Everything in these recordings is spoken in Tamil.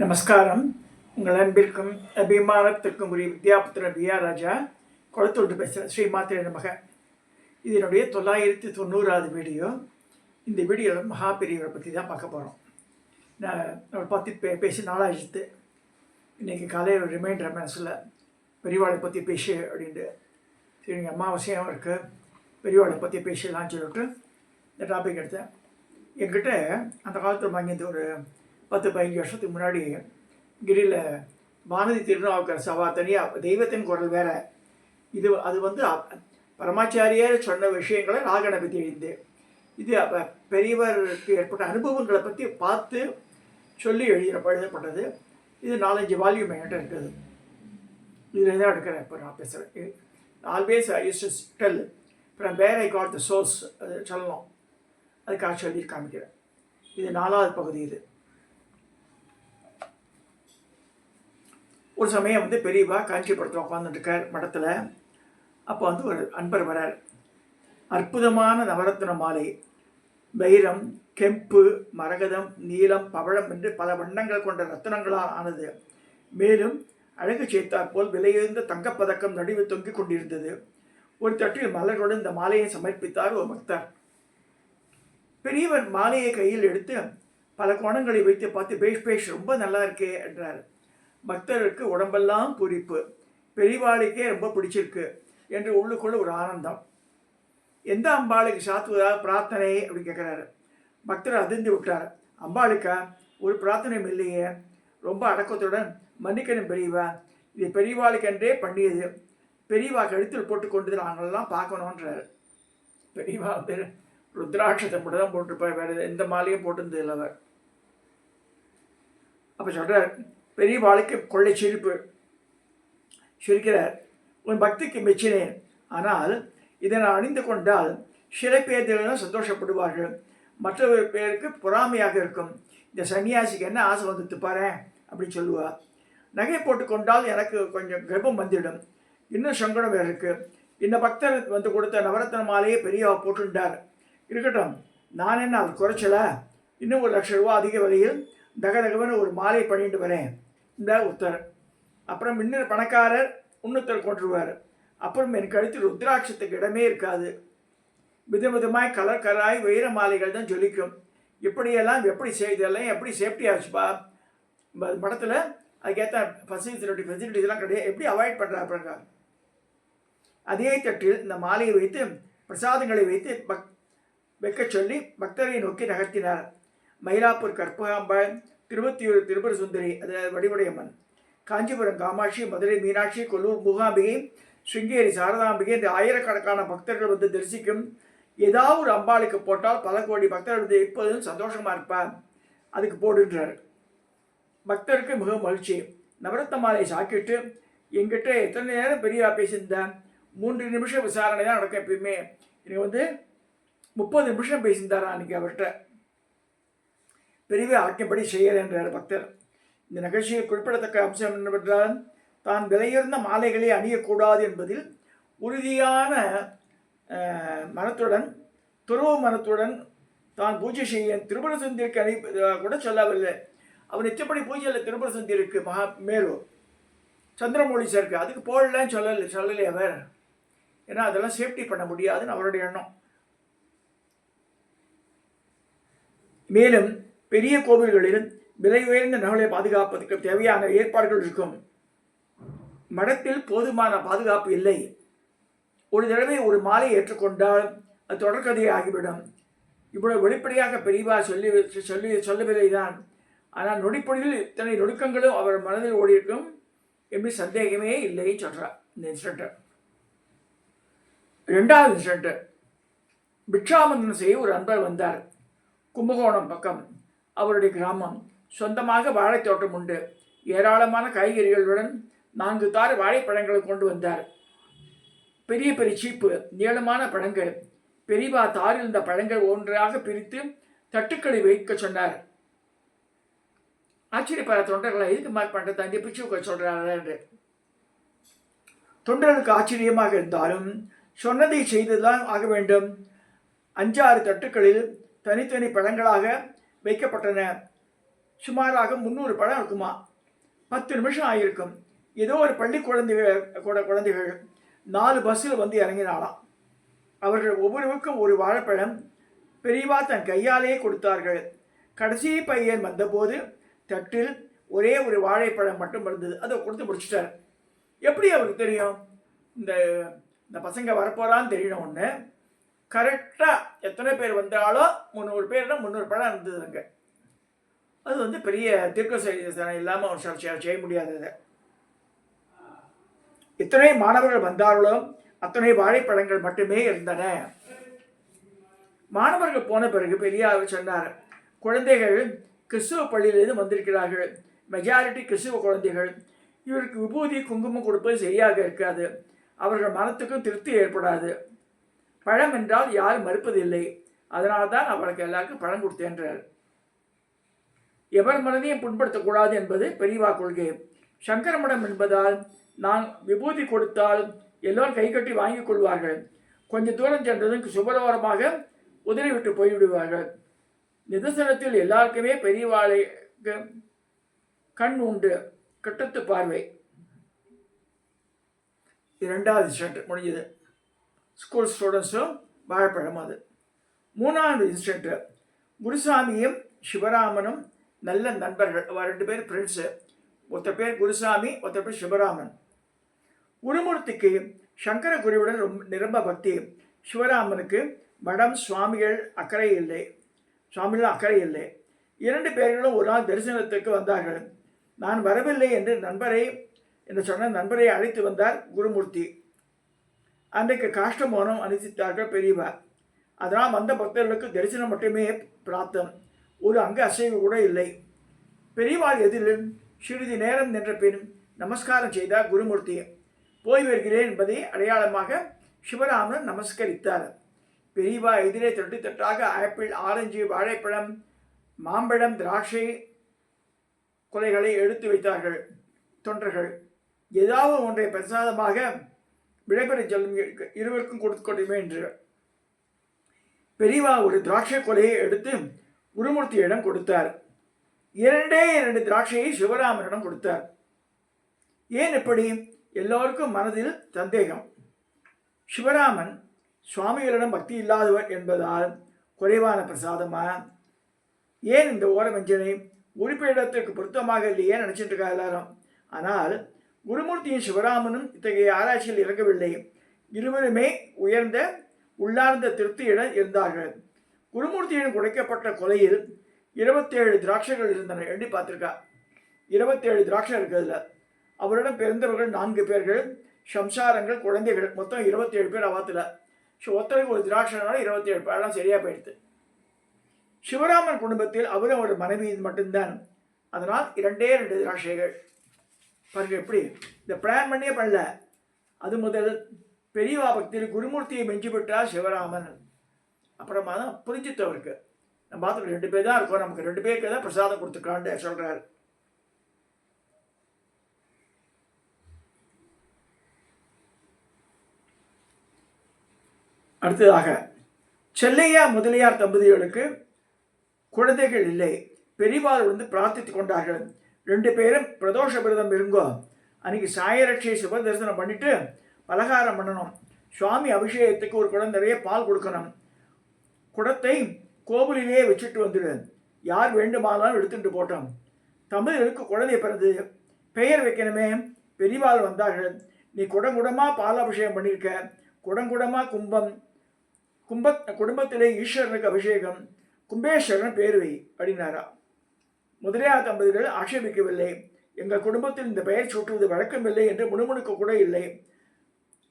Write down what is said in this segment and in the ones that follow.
நமஸ்காரம். உங்கள் அன்பிற்கும் அபிமானத்திற்கும் உரிய வித்யாபுத்திரன் விஆர் ராஜா குளத்தூர் பேசுகிறேன். ஸ்ரீ மாத்திரை நமக. இதனுடைய 990வது வீடியோ. இந்த வீடியோவில் மகா பெரியவரை பற்றி தான் பார்க்க போகிறோம். நம்ம பற்றி பேசி நாளாகிடுது. இன்றைக்கி காலையில் ஒரு ரிமைண்டர் மனசில் பெரியவாளை பற்றி பேசு அப்படின்ட்டு. சரி, எங்கள் அமாவாசையாகவும் இருக்குது, பெரியவாளை பற்றி பேசலான்னு சொல்லிட்டு இந்த டாபிக் எடுத்தேன். என்கிட்ட அந்த காலத்தில் வாங்கியது ஒரு 10-15 வருஷத்துக்கு முன்னாடி கிரியில் வானதி திருநாவுக்கரசு சவா தனியாக தெய்வத்தின் குரல் வேறு. அது பரமாச்சாரியார் சொன்ன விஷயங்களை ராகனை பற்றி எழுந்து இது பெரியவருக்கு ஏற்பட்ட அனுபவங்களை பற்றி பார்த்து சொல்லி எழுதப்பட்டது. இது 4-5 வால்யூம் என்கிட்ட இருக்குது. இதில் தான் எடுக்கிறேன். இப்போ நான் பேசுகிறேன். Always I use to tell from where I got the source. அது சொல்லணும், அதுக்காக சொல்லி காமிக்கிறேன். இது 4வது பகுதி. இது ஒரு சமயம் பெரியவா காஞ்சிபுரத்தில் உட்காந்துட்டுருக்கார் மடத்தில். அப்போ ஒரு அன்பர் வரார். அற்புதமான நவரத்ன மாலை, வைரம், கெம்பு, மரகதம், நீலம், பவழம் என்று பல வண்ணங்கள் கொண்ட ரத்தினங்களால் ஆனது. மேலும் அழகு சேர்த்தாற் போல் விலையுயர்ந்த தங்கப்பதக்கம் நடுவில் தொங்கிக் கொண்டிருந்தது. ஒரு தட்டில் மலர்களுடன் இந்த மாலையை சமர்ப்பித்தார் ஒரு பக்தர். பெரியவர் மாலையை கையில் எடுத்து பல கோணங்களை வைத்து பார்த்து பேஷ் ரொம்ப நல்லா இருக்கே என்றார். பக்தருக்கு உடம்பெல்லாம் பூரிப்பு. பெரியவாளுக்கே ரொம்ப பிடிச்சிருக்கு என்று உள்ளுக்குள்ள ஒரு ஆனந்தம். எந்த அம்பாளுக்கு சாத்துவதாக பிரார்த்தனை அப்படின்னு கேட்குறாரு. பக்தர் அதிர்ந்து விட்டார். அம்பாளுக்கா? ஒரு பிரார்த்தனையும் இல்லையே. ரொம்ப அடக்கத்துடன், மன்னிக்கணும் பெரியவா, இது பெரியவாளுக்கென்றே பண்ணியது. பெரியவா கழுத்தில் போட்டுக்கொண்டு நாங்களெல்லாம் பார்க்கணுன்றார். பெரியவா ருத்ராட்சத்தை மட்டும் தான் போட்டிருப்பார், வேறு எந்த மாலையும் போட்டிருந்தது இல்லை அவர். அப்போ சொல்கிறார், பெரியவாளுக்கு கொள்ளை சிரிப்பு. சிரிக்கிறார். உன் பக்திக்கு மெச்சினேன். ஆனால் இதை நான் அணிந்து கொண்டால் சில பேர்களும் சந்தோஷப்படுவார்கள், மற்றொரு பேருக்கு பொறாமையாக இருக்கும். இந்த சன்னியாசிக்கு என்ன ஆசை வந்துட்டு பாரு அப்படின்னு சொல்லுவாள். நகை போட்டுக்கொண்டால் எனக்கு கொஞ்சம் கர்ப்பம் வந்துவிடும். இன்னும் சங்கடம் வேறு இருக்குது. இந்த பக்தர் கொடுத்த நவரத்ன மாலையை பெரியவா போட்டுண்டார். இருக்கட்டும், நான் என்ன அது குறைச்சல? இன்னும் 1,00,000 ரூபா அதிக விலையில் தகதகவன்னு ஒரு மாலை பண்ணிட்டு வரேன் இந்த உத்தர். அப்புறம் இன்னொரு பணக்காரர் இன்னொருத்தர் கொண்டுருவார். அப்புறம் என் கழுத்தில் ருத்ராட்சத்துக்கு இடமே இருக்காது. விதவிதமாய் கலராய் வைர மாலைகள் தான் ஜொலிக்கும். இப்படியெல்லாம் எப்படி செய்தெல்லாம் எப்படி சேஃப்டி ஆச்சுப்பா மடத்தில்? அதுக்கேற்ற ஃபெசிலிட்டிஸ்லாம் கிடையாது. எப்படி அவாய்ட் பண்ணுறாங்க? அதே தட்டில் இந்த மாலையை வைத்து பிரசாதங்களை வைத்து வைக்க சொல்லி பக்தரை நோக்கி நகர்த்தினார். மயிலாப்பூர் கற்பகாம்பாள், திருவத்தியூர் திரிபுர சுந்தரி, அதாவது வடிவுடையம்மன், காஞ்சிபுரம் காமாட்சி, மதுரை மீனாட்சி, கொல்லூர் மூகாம்பிகை, ஸ்ருங்கேரி சாரதாம்பிகை இந்த ஆயிரக்கணக்கான பக்தர்கள் தரிசிக்கும். ஏதாவது ஒரு அம்பாளுக்கு போட்டால் பல கோடி பக்தர்கள் எப்போதும் சந்தோஷமாக இருப்பார், அதுக்கு போடுன்றார். பக்தருக்கு மிக மகிழ்ச்சி. நவரத்ன மாலையை சாக்கிட்டு, எங்கிட்ட எத்தனை நேரம் பெரியவா பேசியிருந்தேன்? 3 நிமிஷம் விசாரணை தான் நடக்கும் எப்பயுமே. எனக்கு 30 நிமிஷம் பேசியிருந்தாரா அன்றைக்கி அவர்கிட்ட. பெரியவே ஆக்கியபடி செய்கிறேன் என்றார் பக்தர். இந்த நிகழ்ச்சியில் குறிப்பிடத்தக்க அம்சம் என்னவென்றால், தான் விலையுயர்ந்த மாலைகளை அணியக்கூடாது என்பதில் உறுதியான மனத்துடன், துறவு மனத்துடன் தான் பூஜை செய்ய திரிபுர சுந்தரிக்கு கூட சொல்லவில்லை. அவர் நிச்சயப்படி பூஜையில் திரிபுர சுந்தரிக்கு மேலு சந்திரமௌலீஸ்வருக்கு அதுக்கு போடலன்னு சொல்லலை அவர். ஏன்னா அதெல்லாம் சேஃப்டி பண்ண முடியாதுன்னு அவருடைய எண்ணம். மேலும் பெரிய கோவில்களில் விலை உயர்ந்த நகலை பாதுகாப்பதற்கு தேவையான ஏற்பாடுகள் இருக்கும். மடத்தில் போதுமான பாதுகாப்பு இல்லை. ஒரு தடவை ஒரு மாலை ஏற்றுக்கொண்டால் அது தொடர்கதையை ஆகிவிடும். இவ்வளவு வெளிப்படையாக பெரியவா சொல்லவில்லை தான். ஆனால் நொடிப்பொழியில் இத்தனை நொடுக்கங்களும் அவர் மனதில் ஓடியிருக்கும் என்று சந்தேகமே இல்லைன்னு சொல்கிறார் இந்த இன்சிடென்ட். 2வது இன்சிடென்ட். பிக்ஷாமந்தனம் செய்ய ஒரு அன்பர் வந்தார். கும்பகோணம் பக்கம் அவருடைய கிராமம். சொந்தமாக வாழைத்தோட்டம் உண்டு. ஏராளமான காய்கறிகளுடன் 4 தார் வாழைப்பழங்களை கொண்டு வந்தார். பெரிய பெரிய சீப்பு, நீளமான பழங்கள். பெரியவா தாரில் இருந்த பழங்கள் ஒன்றாக பிரித்து தட்டுக்களை வைக்க சொன்னார். ஆச்சரியப்பட தொண்டர்களை எதுக்கு மாதிரி பண்ணுறது, அங்கே பிச்சு வைக்க சொல்கிறார் என்று. தொண்டர்களுக்கு ஆச்சரியமாக இருந்தாலும் சொன்னதை செய்துதான் ஆக வேண்டும். 5-6 தட்டுக்களில் தனித்தனி பழங்களாக வைக்கப்பட்டன. சுமாராக 300 பழம் இருக்குமா. 10 நிமிஷம் ஆகியிருக்கும். ஏதோ ஒரு பள்ளி குழந்தைகள் 4 பஸ்ஸில் வந்து இறங்கினாலாம். அவர்கள் ஒவ்வொருவருக்கும் ஒரு வாழைப்பழம் பெரியவா தன் கையாலேயே கொடுத்தார்கள். கடைசி பையன் வந்தபோது தட்டில் ஒரே ஒரு வாழைப்பழம் மட்டும் இருந்தது. அதை கொடுத்து முடிச்சிட்டார். எப்படி அவருக்கு தெரியும் இந்த இந்த பசங்க வரப்போறான்னு தெரியணும்? ஒன்று கரெக்டாக எத்தனை பேர் வந்தாலும் 300 பேர்னா 300 பழம் இருந்தது அங்கே. அது வந்து பெரிய தீர்க்க இல்லாமல் அவர் செய்ய முடியாதது. எத்தனை மாணவர்கள் வந்தார்களோ அத்தனை வாழைப்பழங்கள் மட்டுமே இருந்தன. மாணவர்கள் போன பிறகு பெரியார் சொன்னார், குழந்தைகள் கிறிஸ்துவ பள்ளியிலிருந்து வந்திருக்கிறார்கள். மெஜாரிட்டி கிறிஸ்துவ குழந்தைகள். இவருக்கு விபூதி குங்குமம் கொடுப்பது சரியாக இருக்காது. அவர்கள் மனத்துக்கும் திருப்தி ஏற்படாது. பழம் என்றால் யாரும் மறுப்பதில்லை. அதனால்தான் அவருக்கு எல்லாருக்கும் பழம் கொடுத்தேன்றார். எவர் மனதையும் புண்படுத்தக்கூடாது என்பது பெரியவா கொள்கை. சங்கரமடம் என்பதால் நான் விபூதி கொடுத்தால் எல்லோரும் கை கட்டி வாங்கிக் கொள்வார்கள். கொஞ்சம் தூரம் சென்றதும் சுபரவரமாக உதறிவிட்டு போய்விடுவார்கள். நிதர்சனத்தில் எல்லாருக்குமே பெரியவாளுக்கு கண் உண்டு, கட்டத்து பார்வை. 2வது இன்சிடென்ட் முடிஞ்சது. ஸ்கூல் ஸ்டூடெண்ட்ஸும் வாழைப்பழம். அது 3வது இன்சிடென்ட். குருசாமியும் சிவராமனும் நல்ல நண்பர்கள். 2 பேர் ஃப்ரெண்ட்ஸு. ஒருத்தர் பேர் குருசாமி, ஒருத்தர் பேர் சிவராமன். குருமூர்த்திக்கு சங்கர குருவுடன் நிரம்ப பக்தி. சிவராமனுக்கு மடம் சுவாமிகள் அக்கறை இல்லை. 2 பேர்களும் ஒரு நாள் தரிசனத்துக்கு வந்தார்கள். நான் வரவில்லை என்று சொன்ன நண்பரை அழைத்து வந்தார் குருமூர்த்தி. அன்றைக்கு காஷ்டமோனம் அனுசித்தார்கள் பெரியவா. அதனால் வந்த பக்தர்களுக்கு தரிசனம் மட்டுமே பிராப்தம். ஒரு அங்க அசைவு கூட இல்லை. பெரியவாள் எதிரில் சிறிது நேரம் நின்ற பின் நமஸ்காரம் செய்தார் குருமூர்த்தி. போய் வருகிறேன் என்பதை அடையாளமாக சிவராமன் நமஸ்கரித்தார். பெரியவா எதிரே தட்டாக ஆப்பிள், ஆரஞ்சு, வாழைப்பழம், மாம்பழம், திராட்சை கொலைகளை எடுத்து வைத்தார்கள். தொண்டர்கள் ஏதாவது ஒன்றை பிரசாதமாக விடைபெற செல்லும் இருவருக்கும் கொடுக்கணுமே என்று பெரியவா ஒரு திராட்சை கொலையை எடுத்து குருமூர்த்தியிடம் கொடுத்தார். 2 திராட்சையை சிவராமனிடம் கொடுத்தார். ஏன் இப்படி? எல்லோருக்கும் மனதில் சந்தேகம். சிவராமன் சுவாமிகளிடம் பக்தி இல்லாதவர் என்பதால் குறைவான பிரசாதமா? ஏன் இந்த ஓரவஞ்சனை? உறுப்பிடத்திற்கு பொருத்தமாக இல்லையே நினைச்சிட்டு இருக்கா எல்லாரும். ஆனால் குருமூர்த்தியும் சிவராமனும் இத்தகைய ஆராய்ச்சியில் இறங்கவில்லை. இருவருமே உயர்ந்த உள்ளார்ந்த திருப்தியுடன் இருந்தார்கள். குருமூர்த்தியின் குறைக்கப்பட்ட கொலையில் 27 திராட்சைகள் இருந்தன. எண்ணி பார்த்துருக்கா. 27 திராட்சை இருக்கிறதுல. அவரிடம் பிறந்தவர்கள் 4 பேர்கள், சம்சாரங்கள், குழந்தைகள், மொத்தம் 27 பேர் அவாத்தில். ஒருத்தருக்கு ஒரு திராட்சைனால 27 பேரெல்லாம் சரியாக போயிடுது. சிவராமன் குடும்பத்தில் அவரும் ஒரு மனைவி மட்டும்தான். அதனால் 2 திராட்சைகள். பாருங்க எப்படி இந்த பிளான் பண்ணியே பண்ணல. அது முதல் பெரியவா பக்தியில் குருமூர்த்தியை மெஞ்சி விட்டார் சிவராமன். அப்புறமா தான் புரிஞ்சுட்டு அவருக்கு. நம்ம பார்த்துக்க 2 பேர் தான் இருக்கோம், நமக்கு 2 பேருக்கு தான் பிரசாதம் கொடுத்துக்கலான்னு சொல்கிறார். அடுத்ததாக செல்லையா முதலியார் தம்பதிகளுக்கு குழந்தைகள் இல்லை. பெரியவாள் பிரார்த்தித்து கொண்டார்கள். 2 பேரும் பிரதோஷ விரதம் இருங்கோ. அன்றைக்கி சாயரட்சை சிவ தரிசனம் பண்ணிவிட்டு பலகாரம் பண்ணணும். சுவாமி அபிஷேகத்துக்கு ஒரு குடம் நிறைய பால் கொடுக்கணும். குடத்தை கோவிலிலே வச்சுட்டு வந்துடு. யார் வேண்டுமானாலும் எடுத்துட்டு போட்டோம். தம்பதிகளுக்கு குழந்தை பிறந்தது. பெயர் வைக்கணுமே. பெரியவாள் வந்தார்கள். நீ குடங்குடமாக பால் அபிஷேகம் பண்ணியிருக்க. குடங்குடமாக குடும்பத்திலே ஈஸ்வரனுக்கு அபிஷேகம், கும்பேஸ்வரன் பேர் வை அப்படின்னாரா. முதலியார் தம்பதிகள் ஆட்சேபிக்கவில்லை. எங்கள் குடும்பத்தில் இந்த பெயர் சூட்டுவது வழக்கமில்லை என்று முணுமுணுக்க கூட இல்லை.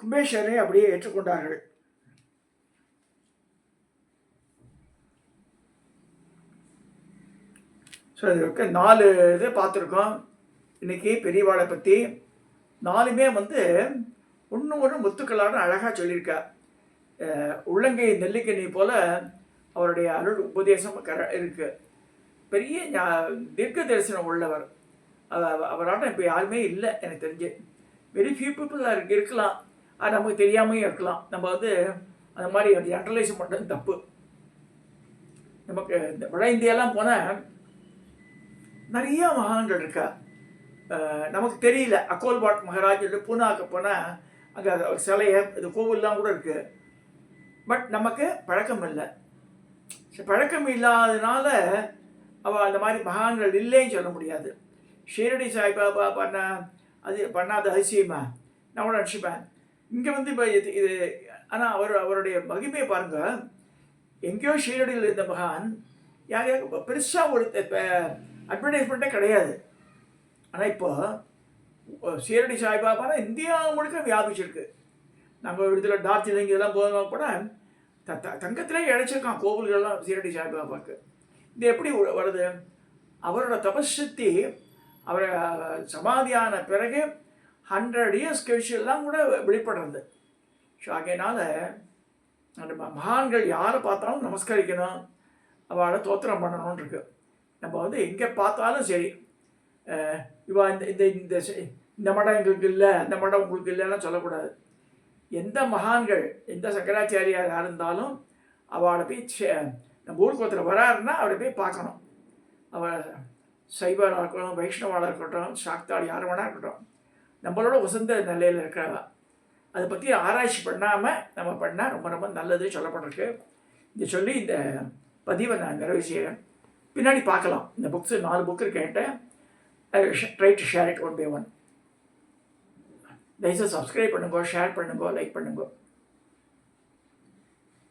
கும்பேஸ்வரனை அப்படியே ஏற்றுக்கொண்டார்கள். ஸோ இதுக்கு 4 இது பார்த்துருக்கோம் இன்றைக்கி பெரியவாளை பற்றி. 4மே ஒன்று முத்துக்களான அழகாக சொல்லியிருக்கா. உள்ளங்கை நெல்லிக்கனி போல் அவருடைய அருள் உபதேசம் இருக்குது. பெரிய தீர்க்க தரிசனம் உள்ளவர். அவரால் இப்போ யாருமே இல்லை எனக்கு தெரிஞ்சு. வெரி ஃபியூ பீப்புள் இருக்கலாம். அது நமக்கு தெரியாமையும் இருக்கலாம். நம்ம அந்த மாதிரி ஜென்ரலைஸ் பண்ணுறது தப்பு. நமக்கு இந்த வட இந்தியாலாம் போனால் நிறைய மகான்கள் இருக்கா. நமக்கு தெரியல. அக்கோல்பாட் மகாராஜ் பூனாக்கு போனால் அங்கே சிலையை இது கோவில்லாம் கூட இருக்குது. பட் நமக்கு பழக்கம் இல்லை. பழக்கம் இல்லாததுனால அவள் அந்த மாதிரி மகான்கள் இல்லைன்னு சொல்ல முடியாது. ஷீரடி சாய்பாபா பண்ணாத அதிசயமா நான் கூட நினச்சிப்பேன். இங்கே இப்போ இது ஆனால் அவருடைய மகிமையை பாருங்கள். எங்கேயோ ஷீரடியில் இருந்த மகான் யாரையாக பெருசாக ஒரு அட்வர்டைஸ்மெண்ட்டே கிடையாது. ஆனால் இப்போ ஷீரடி சாய்பாபானா இந்தியா முழுக்க வியாபிச்சிருக்கு. நம்ம இடத்துல டார்ஜிலிங் இதெல்லாம் போதும் கூட தங்கத்திலே இழைச்சிருக்கான் கோவில்கள்லாம் ஷீரடி சாய்பாபாவுக்கு. இது எப்படி வருது? அவரோட தபசக்தி அவரை சமாதியான பிறகு 100 years கழிச்செல்லாம் கூட வெளிப்படுறது. ஸோ அதனால் அந்த மகான்கள் யாரை பார்த்தாலும் நமஸ்கரிக்கணும், அவளை தோத்திரம் பண்ணணும்னு இருக்கு. நம்ம எங்கே பார்த்தாலும் சரி இவா இந்த இந்த இந்த மடம் எங்களுக்கு இல்லை, அந்த மடம் உங்களுக்கு இல்லைன்னா சொல்லக்கூடாது. எந்த மகான்கள் எந்த சங்கராச்சாரியாராக இருந்தாலும் அவளை போய் நம்ம ஊருக்கு ஒருத்தர் வராருன்னா அவரை போய் பார்க்கணும். அவள் சைவராக இருக்கட்டும், வைஷ்ணவாளாக இருக்கட்டும், சாக்தாள் யார் வேணா இருக்கட்டும், நம்மளோட உசந்த நிலையில் இருக்கிறவா. அதை பற்றி ஆராய்ச்சி பண்ணாமல் நம்ம பண்ணால் ரொம்ப ரொம்ப நல்லது சொல்லப்பட்டிருக்கு. இதை சொல்லி இந்த பதிவை நான் நிறைவு செய்கிறேன். பின்னாடி பார்க்கலாம். இந்த புக்ஸு 4 புக்கு இருக்கேன்ட்டேன். I try to share it 1 by 1. தயவுசெய்து சப்ஸ்கிரைப் பண்ணுங்க, ஷேர் பண்ணுங்க, லைக் பண்ணுங்க.